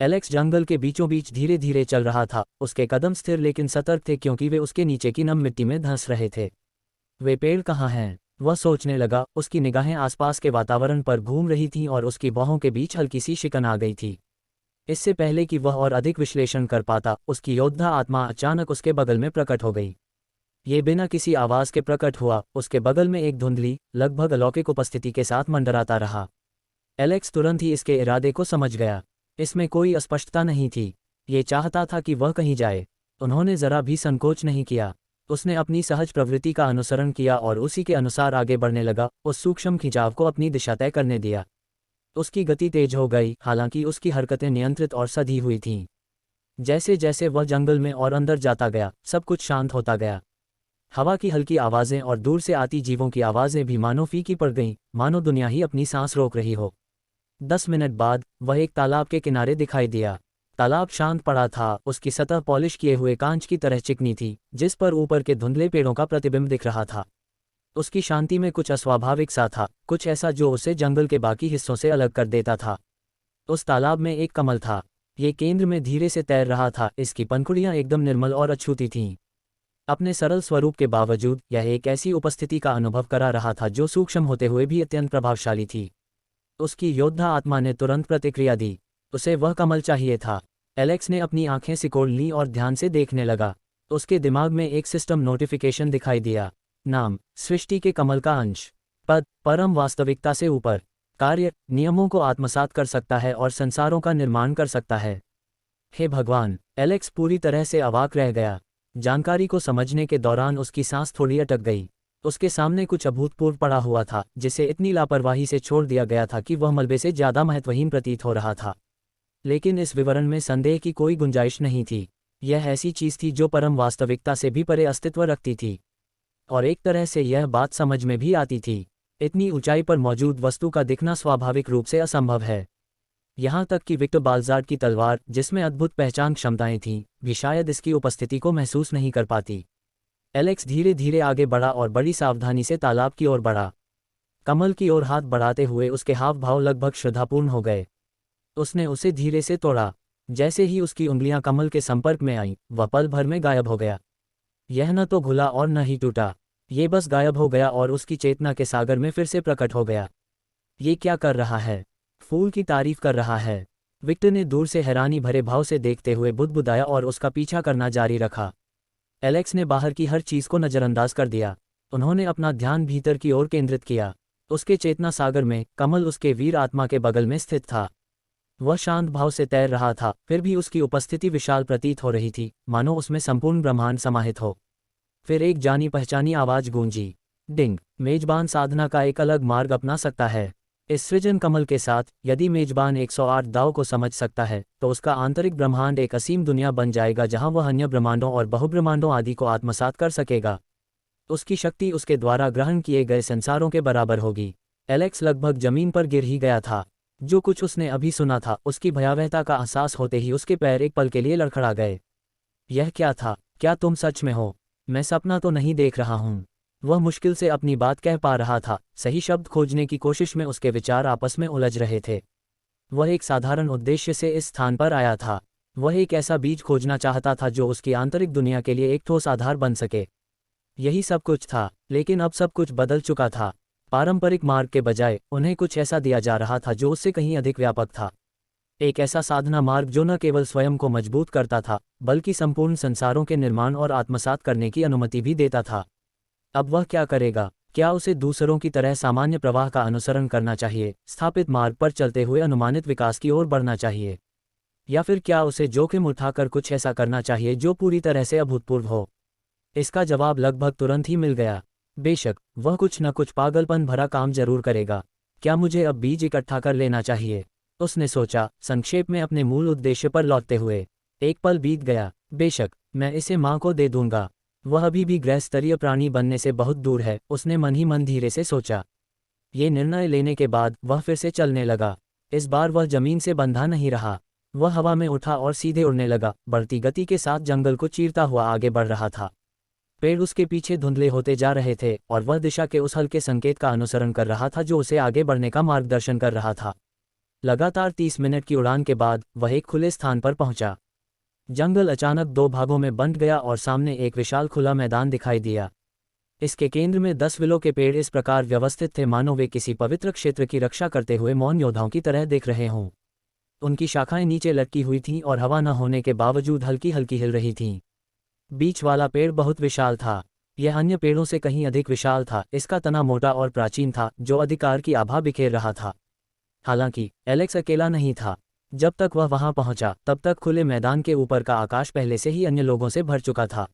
Alex जंगल के बीचों बीच धीरे धीरे चल रहा था, उसके कदम स्थिर लेकिन सतर्क थे क्योंकि वे उसके नीचे की नम मिट्टी में धंस रहे थे। वे पेड़ कहाँ हैं? वह सोचने लगा। उसकी निगाहें आसपास के वातावरण पर घूम रही थीं और उसकी बाहों के बीच हल्की सी शिकन आ गई थी। इससे पहले कि वह और अधिक विश्लेषण कर पाता, उसकी योद्धा आत्मा अचानक उसके बगल में प्रकट हो गई। ये बिना किसी आवाज़ के प्रकट हुआ। उसके बगल में एक धुंधली, लगभग अलौकिक उपस्थिति के साथ मंडराता रहा। एलेक्स तुरंत ही इसके इरादे को समझ गया। इसमें कोई अस्पष्टता नहीं थी। ये चाहता था कि वह कहीं जाए। उन्होंने जरा भी संकोच नहीं किया। उसने अपनी सहज प्रवृत्ति का अनुसरण किया और उसी के अनुसार आगे बढ़ने लगा, उस सूक्ष्म खिंचाव को अपनी दिशा तय करने दिया। उसकी गति तेज हो गई, हालांकि उसकी हरकतें नियंत्रित और सधी हुई थीं। जैसे जैसे वह जंगल में और अंदर जाता गया, सब कुछ शांत होता गया। हवा की हल्की आवाज़ें और दूर से आती जीवों की आवाज़ें भी मानो फीकी पड़ गईं, मानो दुनिया ही अपनी सांस रोक रही हो। 10 मिनट बाद वह एक तालाब के किनारे दिखाई दिया। तालाब शांत पड़ा था, उसकी सतह पॉलिश किए हुए कांच की तरह चिकनी थी, जिस पर ऊपर के धुंधले पेड़ों का प्रतिबिंब दिख रहा था। उसकी शांति में कुछ अस्वाभाविक सा था, कुछ ऐसा जो उसे जंगल के बाकी हिस्सों से अलग कर देता था। उस तालाब में एक कमल था। ये केंद्र में धीरे से तैर रहा था, इसकी पंखुड़ियां एकदम निर्मल और अछूती थीं। अपने सरल स्वरूप के बावजूद यह एक ऐसी उपस्थिति का अनुभव करा रहा था जो सूक्ष्म होते हुए भी अत्यंत प्रभावशाली थी। उसकी योद्धा आत्मा ने तुरंत प्रतिक्रिया दी। उसे वह कमल चाहिए था। एलेक्स ने अपनी आंखें सिकोड़ लीं और ध्यान से देखने लगा। उसके दिमाग में एक सिस्टम नोटिफिकेशन दिखाई दिया। नाम: सृष्टि के कमल का अंश। पद: परम वास्तविकता से ऊपर। कार्य: नियमों को आत्मसात कर सकता है और संसारों का निर्माण कर सकता है। हे भगवान! एलेक्स पूरी तरह से अवाक रह गया। जानकारी को समझने के दौरान उसकी सांस थोड़ी अटक गई। उसके सामने कुछ अभूतपूर्व पड़ा हुआ था, जिसे इतनी लापरवाही से छोड़ दिया गया था कि वह मलबे से ज़्यादा महत्वहीन प्रतीत हो रहा था। लेकिन इस विवरण में संदेह की कोई गुंजाइश नहीं थी। यह ऐसी चीज़ थी जो परम वास्तविकता से भी परे अस्तित्व रखती थी। और एक तरह से यह बात समझ में भी आती थी। इतनी ऊंचाई पर मौजूद वस्तु का दिखना स्वाभाविक रूप से असंभव है। यहाँ तक कि विक्टर बाल्ज़ार की तलवार, जिसमें अद्भुत पहचान क्षमताएं थीं, भी शायद इसकी उपस्थिति को महसूस नहीं कर पाती। एलेक्स धीरे धीरे आगे बढ़ा और बड़ी सावधानी से तालाब की ओर बढ़ा। कमल की ओर हाथ बढ़ाते हुए उसके हाव भाव लगभग श्रद्धापूर्ण हो गए। उसने उसे धीरे से तोड़ा। जैसे ही उसकी उंगलियां कमल के संपर्क में आईं, वह पल भर में गायब हो गया। यह न तो घुला और न ही टूटा, ये बस गायब हो गया और उसकी चेतना के सागर में फिर से प्रकट हो गया। ये क्या कर रहा है? फूल की तारीफ कर रहा है। विक्टर ने दूर से हैरानी भरे भाव से देखते हुए बुदबुदाया और उसका पीछा करना जारी रखा। एलेक्स ने बाहर की हर चीज़ को नज़रअंदाज कर दिया। उन्होंने अपना ध्यान भीतर की ओर केंद्रित किया। उसके चेतना सागर में कमल उसके वीर आत्मा के बगल में स्थित था। वह शांत भाव से तैर रहा था, फिर भी उसकी उपस्थिति विशाल प्रतीत हो रही थी, मानो उसमें संपूर्ण ब्रह्मांड समाहित हो। फिर एक जानी पहचानी आवाज़ गूंजी। डिंग! मेजबान साधना का एक अलग मार्ग अपना सकता है। इस सृजन कमल के साथ यदि मेजबान 108 दाव को समझ सकता है, तो उसका आंतरिक ब्रह्मांड एक असीम दुनिया बन जाएगा जहां वह अन्य ब्रह्मांडों और बहुब्रह्मांडों आदि को आत्मसात कर सकेगा। उसकी शक्ति उसके द्वारा ग्रहण किए गए संसारों के बराबर होगी। एलेक्स लगभग जमीन पर गिर ही गया था। जो कुछ उसने अभी सुना था, उसकी भयावहता का एहसास होते ही उसके पैर एक पल के लिए लड़खड़ा गए। यह क्या था? क्या तुम सच में हो? मैं सपना तो नहीं देख रहा हूँ। वह मुश्किल से अपनी बात कह पा रहा था। सही शब्द खोजने की कोशिश में उसके विचार आपस में उलझ रहे थे। वह एक साधारण उद्देश्य से इस स्थान पर आया था। वह एक ऐसा बीज खोजना चाहता था जो उसकी आंतरिक दुनिया के लिए एक ठोस आधार बन सके। यही सब कुछ था, लेकिन अब सब कुछ बदल चुका था। पारंपरिक मार्ग के बजाय उन्हें कुछ ऐसा दिया जा रहा था जो उससे कहीं अधिक व्यापक था। एक ऐसा साधना मार्ग जो न केवल स्वयं को मजबूत करता था, बल्कि संपूर्ण संसारों के निर्माण और आत्मसात करने की अनुमति भी देता था। अब वह क्या करेगा? क्या उसे दूसरों की तरह सामान्य प्रवाह का अनुसरण करना चाहिए, स्थापित मार्ग पर चलते हुए अनुमानित विकास की ओर बढ़ना चाहिए, या फिर क्या उसे जोखिम उठाकर कुछ ऐसा करना चाहिए जो पूरी तरह से अभूतपूर्व हो? इसका जवाब लगभग तुरंत ही मिल गया। बेशक वह कुछ न कुछ पागलपन भरा काम जरूर करेगा। क्या मुझे अब बीज इकट्ठा कर लेना चाहिए? उसने सोचा, संक्षेप में अपने मूल उद्देश्य पर लौटते हुए। एक पल बीत गया। बेशक मैं इसे माँ को दे दूंगा। वह अभी भी गृहस्तरीय प्राणी बनने से बहुत दूर है, उसने मन ही मन धीरे से सोचा। ये निर्णय लेने के बाद वह फिर से चलने लगा। इस बार वह जमीन से बंधा नहीं रहा। वह हवा में उठा और सीधे उड़ने लगा, बढ़ती गति के साथ जंगल को चीरता हुआ आगे बढ़ रहा था। पेड़ उसके पीछे धुंधले होते जा रहे थे और वह दिशा के उस हल्के संकेत का अनुसरण कर रहा था जो उसे आगे बढ़ने का मार्गदर्शन कर रहा था। लगातार 30 मिनट की उड़ान के बाद वह एक खुले स्थान पर पहुंचा। जंगल अचानक दो भागों में बंट गया और सामने एक विशाल खुला मैदान दिखाई दिया। इसके केंद्र में 10 विलो के पेड़ इस प्रकार व्यवस्थित थे मानो वे किसी पवित्र क्षेत्र की रक्षा करते हुए मौन योद्धाओं की तरह देख रहे हों। उनकी शाखाएं नीचे लटकी हुई थीं और हवा न होने के बावजूद हल्की हल्की हिल रही थीं। बीच वाला पेड़ बहुत विशाल था। यह अन्य पेड़ों से कहीं अधिक विशाल था। इसका तना मोटा और प्राचीन था जो अधिकार की आभा बिखेर रहा था। हालांकि एलेक्स अकेला नहीं था। जब तक वह वहां पहुंचा तब तक खुले मैदान के ऊपर का आकाश पहले से ही अन्य लोगों से भर चुका था।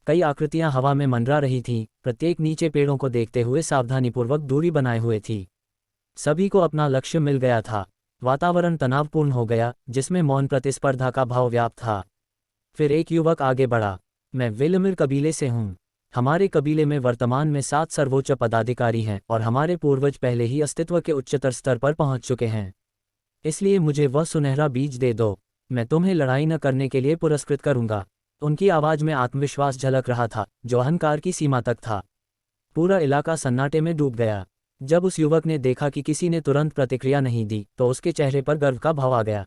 कई आकृतियां हवा में मंडरा रही थीं, प्रत्येक नीचे पेड़ों को देखते हुए सावधानीपूर्वक दूरी बनाए हुए थी। सभी को अपना लक्ष्य मिल गया था। वातावरण तनावपूर्ण हो गया, जिसमें मौन प्रतिस्पर्धा का भाव व्याप्त था। फिर एक युवक आगे बढ़ा। मैं वेलमिर कबीले से हूँ। हमारे कबीले में वर्तमान में 7 सर्वोच्च पदाधिकारी हैं और हमारे पूर्वज पहले ही अस्तित्व के उच्चतर स्तर पर पहुंच चुके हैं। इसलिए मुझे वह सुनहरा बीज दे दो। मैं तुम्हें लड़ाई न करने के लिए पुरस्कृत करूंगा। उनकी आवाज में आत्मविश्वास झलक रहा था जो अहंकार की सीमा तक था। पूरा इलाका सन्नाटे में डूब गया। जब उस युवक ने देखा कि किसी ने तुरंत प्रतिक्रिया नहीं दी तो उसके चेहरे पर गर्व का भाव आ गया।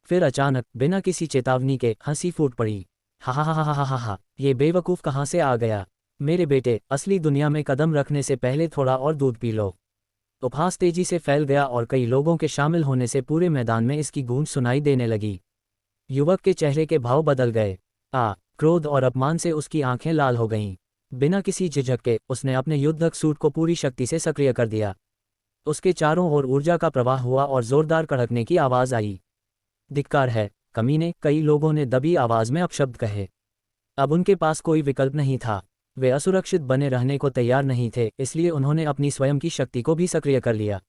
फिर अचानक बिना किसी चेतावनी के हंसी फूट पड़ी। हा हा हा हा हा हा, ये बेवकूफ़ कहाँ से आ गया? मेरे बेटे, असली दुनिया में कदम रखने से पहले थोड़ा और दूध पी लो। उपहास तेजी से फैल गया और कई लोगों के शामिल होने से पूरे मैदान में इसकी गूंज सुनाई देने लगी। युवक के चेहरे के भाव बदल गए। क्रोध और अपमान से उसकी आंखें लाल हो गईं। बिना किसी झिझक के उसने अपने युद्धक सूट को पूरी शक्ति से सक्रिय कर दिया। उसके चारों ओर ऊर्जा का प्रवाह हुआ और जोरदार कड़कने की आवाज आई। धिक्कार है, कमीने, कई लोगों ने दबी आवाज में अपशब्द कहे। अब उनके पास कोई विकल्प नहीं था। वे असुरक्षित बने रहने को तैयार नहीं थे, इसलिए उन्होंने अपनी स्वयं की शक्ति को भी सक्रिय कर लिया।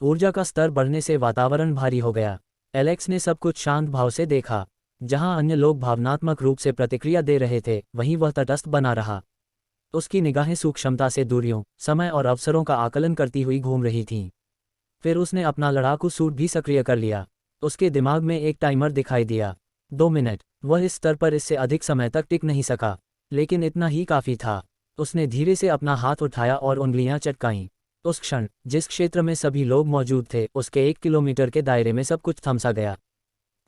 ऊर्जा का स्तर बढ़ने से वातावरण भारी हो गया। एलेक्स ने सब कुछ शांत भाव से देखा। जहां अन्य लोग भावनात्मक रूप से प्रतिक्रिया दे रहे थे, वहीं वह तटस्थ बना रहा। उसकी निगाहें सूक्ष्मता से दूरियों, समय और अवसरों का आकलन करती हुई घूम रही थीं। फिर उसने अपना लड़ाकू सूट भी सक्रिय कर लिया। उसके दिमाग में एक टाइमर दिखाई दिया। 2 मिनट। वह इस स्तर पर इससे अधिक समय तक टिक नहीं सका, लेकिन इतना ही काफ़ी था। उसने धीरे से अपना हाथ उठाया और उंगलियां चटकाईं। उस क्षण जिस क्षेत्र में सभी लोग मौजूद थे, उसके 1 किलोमीटर के दायरे में सब कुछ थम सा गया।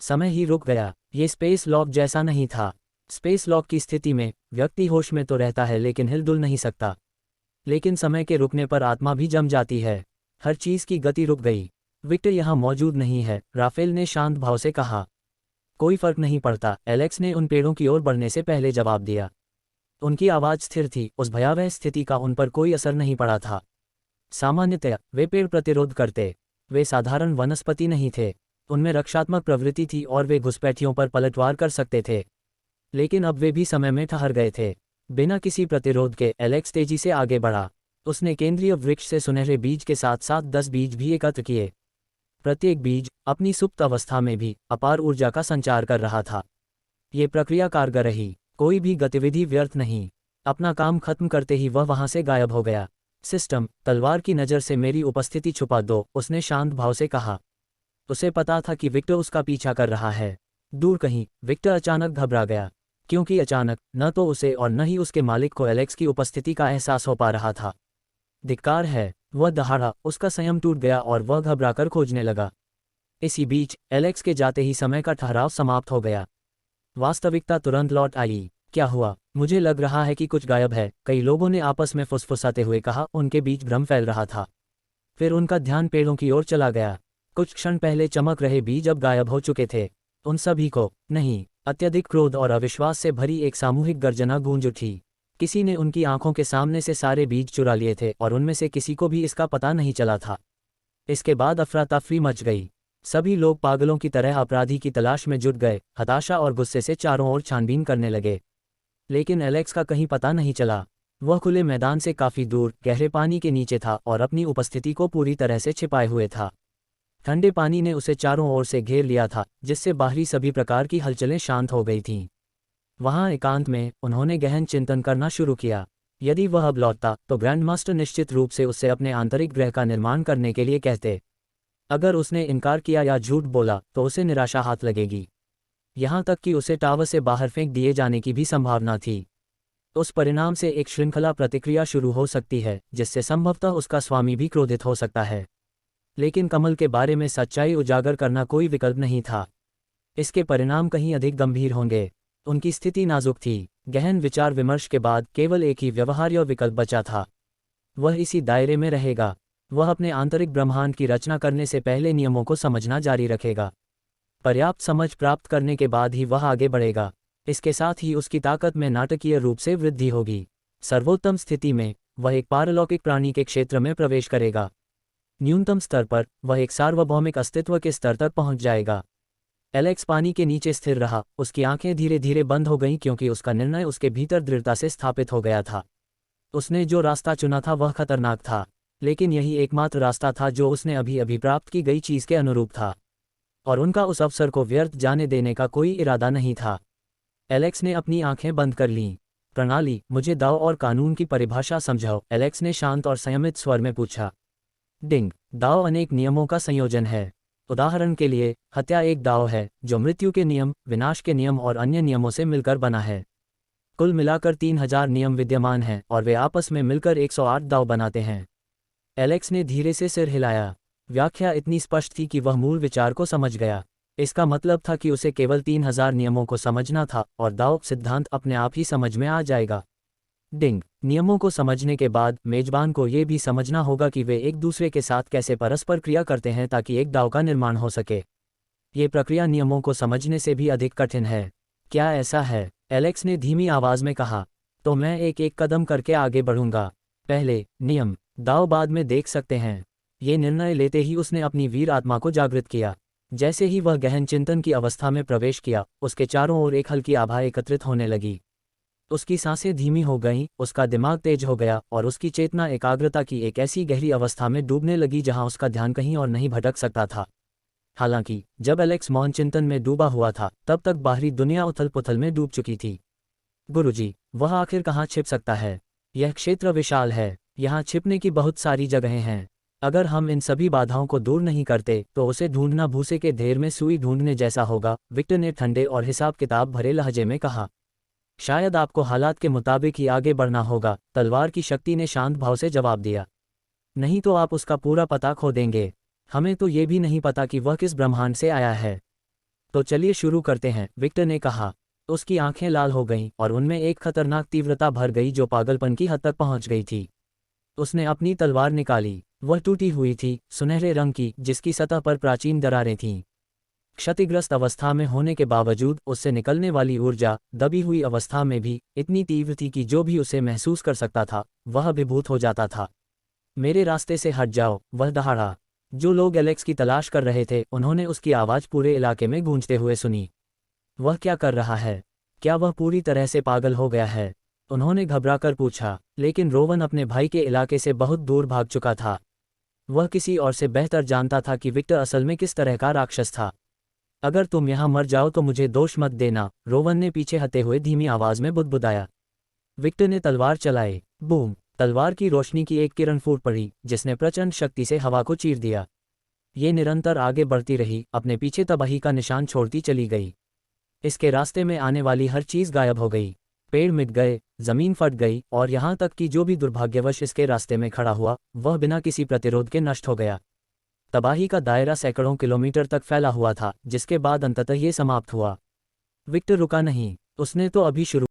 समय ही रुक गया। ये स्पेस लॉक जैसा नहीं था। स्पेस लॉक की स्थिति में व्यक्ति होश में तो रहता है लेकिन हिलडुल नहीं सकता। लेकिन समय के रुकने पर आत्मा भी जम जाती है। हर चीज़ की गति रुक गई। विक्टर यहाँ मौजूद नहीं है, राफेल ने शांत भाव से कहा। कोई फर्क नहीं पड़ता, एलेक्स ने उन पेड़ों की ओर बढ़ने से पहले जवाब दिया। उनकी आवाज़ स्थिर थी। उस भयावह स्थिति का उन पर कोई असर नहीं पड़ा था। सामान्यतया वे पेड़ प्रतिरोध करते। वे साधारण वनस्पति नहीं थे। उनमें रक्षात्मक प्रवृत्ति थी और वे घुसपैठियों पर पलटवार कर सकते थे। लेकिन अब वे भी समय में ठहर गए थे। बिना किसी प्रतिरोध के एलेक्स तेजी से आगे बढ़ा। उसने केंद्रीय वृक्ष से सुनहरे बीज के साथ साथ 10 बीज भी एकत्र किए। प्रत्येक बीज अपनी सुप्त अवस्था में भी अपार ऊर्जा का संचार कर रहा था। ये प्रक्रिया कारगर रही। कोई भी गतिविधि व्यर्थ नहीं। अपना काम खत्म करते ही वह वहां से गायब हो गया। सिस्टम, तलवार की नज़र से मेरी उपस्थिति छुपा दो, उसने शांत भाव से कहा। उसे पता था कि विक्टर उसका पीछा कर रहा है। दूर कहीं विक्टर अचानक घबरा गया, क्योंकि अचानक न तो उसे और न ही उसके मालिक को एलेक्स की उपस्थिति का एहसास हो पा रहा था। धिक्कार है, वह दहाड़ा। उसका संयम टूट गया और वह घबराकर खोजने लगा। इसी बीच एलेक्स के जाते ही समय का ठहराव समाप्त हो गया। वास्तविकता तुरंत लौट आई। क्या हुआ? मुझे लग रहा है कि कुछ गायब है, कई लोगों ने आपस में फुसफुसाते हुए कहा। उनके बीच भ्रम फैल रहा था। फिर उनका ध्यान पेड़ों की ओर चला गया। कुछ क्षण पहले चमक रहे बीज अब गायब हो चुके थे। उन सभी को नहीं, अत्यधिक क्रोध और अविश्वास से भरी एक सामूहिक गर्जना गूंज उठी। किसी ने उनकी आंखों के सामने से सारे बीज चुरा लिए थे और उनमें से किसी को भी इसका पता नहीं चला था। इसके बाद अफरा तफरी मच गई। सभी लोग पागलों की तरह अपराधी की तलाश में जुट गए, हताशा और गुस्से से चारों ओर छानबीन करने लगे। लेकिन एलेक्स का कहीं पता नहीं चला। वह खुले मैदान से काफी दूर गहरे पानी के नीचे था और अपनी उपस्थिति को पूरी तरह से छिपाए हुए था। ठंडे पानी ने उसे चारों ओर से घेर लिया था, जिससे बाहरी सभी प्रकार की हलचलें शांत हो गई थीं। वहां एकांत में उन्होंने गहन चिंतन करना शुरू किया। यदि वह अब लौटता तो ग्रैंडमास्टर निश्चित रूप से उससे अपने आंतरिक ग्रह का निर्माण करने के लिए कहते। अगर उसने इनकार किया या झूठ बोला तो उसे निराशा हाथ लगेगी। यहाँ तक कि उसे टावर से बाहर फेंक दिए जाने की भी संभावना थी। उस परिणाम से एक श्रृंखला प्रतिक्रिया शुरू हो सकती है, जिससे संभवतः उसका स्वामी भी क्रोधित हो सकता है। लेकिन कमल के बारे में सच्चाई उजागर करना कोई विकल्प नहीं था। इसके परिणाम कहीं अधिक गंभीर होंगे। उनकी स्थिति नाजुक थी। गहन विचार विमर्श के बाद केवल एक ही व्यवहार्य विकल्प बचा था। वह इसी दायरे में रहेगा। वह अपने आंतरिक ब्रह्मांड की रचना करने से पहले नियमों को समझना जारी रखेगा। पर्याप्त समझ प्राप्त करने के बाद ही वह आगे बढ़ेगा। इसके साथ ही उसकी ताकत में नाटकीय रूप से वृद्धि होगी। सर्वोत्तम स्थिति में वह एक पारलौकिक प्राणी के क्षेत्र में प्रवेश करेगा। न्यूनतम स्तर पर वह एक सार्वभौमिक अस्तित्व के स्तर तक पहुंच जाएगा। एलेक्स पानी के नीचे स्थिर रहा। उसकी आंखें धीरे धीरे बंद हो गईं क्योंकि उसका निर्णय उसके भीतर दृढ़ता से स्थापित हो गया था। उसने जो रास्ता चुना था वह खतरनाक था, लेकिन यही एकमात्र रास्ता था जो उसने अभी अभी प्राप्त की गई चीज़ के अनुरूप था, और उनका उस अवसर को व्यर्थ जाने देने का कोई इरादा नहीं था। एलेक्स ने अपनी आंखें बंद कर लीं। प्रणाली, मुझे दाव और कानून की परिभाषा समझाओ, एलेक्स ने शांत और संयमित स्वर में पूछा। डिंग, दाव अनेक नियमों का संयोजन है। उदाहरण के लिए, हत्या एक दाव है जो मृत्यु के नियम, विनाश के नियम और अन्य नियमों से मिलकर बना है। कुल मिलाकर 3000 नियम विद्यमान हैं और वे आपस में मिलकर 108 दाव बनाते हैं। एलेक्स ने धीरे से सिर हिलाया। व्याख्या इतनी स्पष्ट थी कि वह मूल विचार को समझ गया। इसका मतलब था कि उसे केवल 3000 नियमों को समझना था और दाव सिद्धांत अपने आप ही समझ में आ जाएगा। डिंग, नियमों को समझने के बाद मेजबान को यह भी समझना होगा कि वे एक दूसरे के साथ कैसे परस्पर क्रिया करते हैं ताकि एक दाव का निर्माण हो सके। ये प्रक्रिया नियमों को समझने से भी अधिक कठिन है। क्या ऐसा है? एलेक्स ने धीमी आवाज में कहा। तो मैं एक एक कदम करके आगे बढ़ूंगा। पहले नियम, दाव बाद में देख सकते हैं। ये निर्णय लेते ही उसने अपनी वीर आत्मा को जागृत किया। जैसे ही वह गहन चिंतन की अवस्था में प्रवेश किया, उसके चारों ओर एक हल्की आभा एकत्रित होने लगी। उसकी सांसें धीमी हो गईं, उसका दिमाग तेज हो गया और उसकी चेतना एकाग्रता की एक ऐसी गहरी अवस्था में डूबने लगी जहां उसका ध्यान कहीं और नहीं भटक सकता था। हालांकि जब एलेक्स मौन चिंतन में डूबा हुआ था, तब तक बाहरी दुनिया उथल पुथल में डूब चुकी थी। गुरुजी, वह आखिर कहाँ छिप सकता है? यह क्षेत्र विशाल है। यहाँ छिपने की बहुत सारी जगहें हैं। अगर हम इन सभी बाधाओं को दूर नहीं करते तो उसे ढूंढना भूसे के ढेर में सुई ढूंढने जैसा होगा, विक्टर ने ठंडे और हिसाब किताब भरे लहजे में कहा। शायद आपको हालात के मुताबिक ही आगे बढ़ना होगा, तलवार की शक्ति ने शांत भाव से जवाब दिया। नहीं तो आप उसका पूरा पता खो देंगे। हमें तो ये भी नहीं पता कि वह किस ब्रह्मांड से आया है। तो चलिए शुरू करते हैं, विक्टर ने कहा। उसकी आंखें लाल हो गईं और उनमें एक खतरनाक तीव्रता भर गई जो पागलपन की हद तक पहुंच गई थी। उसने अपनी तलवार निकाली। वह टूटी हुई थी, सुनहरे रंग की, जिसकी सतह पर प्राचीन दरारें थीं। क्षतिग्रस्त अवस्था में होने के बावजूद उससे निकलने वाली ऊर्जा दबी हुई अवस्था में भी इतनी तीव्र थी कि जो भी उसे महसूस कर सकता था वह अभिभूत हो जाता था। मेरे रास्ते से हट जाओ, वह दहाड़ा। जो लोग एलेक्स की तलाश कर रहे थे उन्होंने उसकी आवाज़ पूरे इलाके में गूंजते हुए सुनी। वह क्या कर रहा है? क्या वह पूरी तरह से पागल हो गया है? उन्होंने घबराकर पूछा, लेकिन रोवन अपने भाई के इलाके से बहुत दूर भाग चुका था। वह किसी और से बेहतर जानता था कि विक्टर असल में किस तरह का राक्षस था। अगर तुम यहाँ मर जाओ तो मुझे दोष मत देना, रोवन ने पीछे हटे हुए धीमी आवाज में बुदबुदाया। विक्टर ने तलवार चलाई। बूम! तलवार की रोशनी की एक किरण फूट पड़ी जिसने प्रचंड शक्ति से हवा को चीर दिया। ये निरंतर आगे बढ़ती रही, अपने पीछे तबाही का निशान छोड़ती चली गई। इसके रास्ते में आने वाली हर चीज गायब हो गई। पेड़ मिट गए, जमीन फट गई और यहाँ तक कि जो भी दुर्भाग्यवश इसके रास्ते में खड़ा हुआ वह बिना किसी प्रतिरोध के नष्ट हो गया। तबाही का दायरा सैकड़ों किलोमीटर तक फैला हुआ था, जिसके बाद अंततः ये समाप्त हुआ। विक्टर रुका नहीं। उसने तो अभी शुरू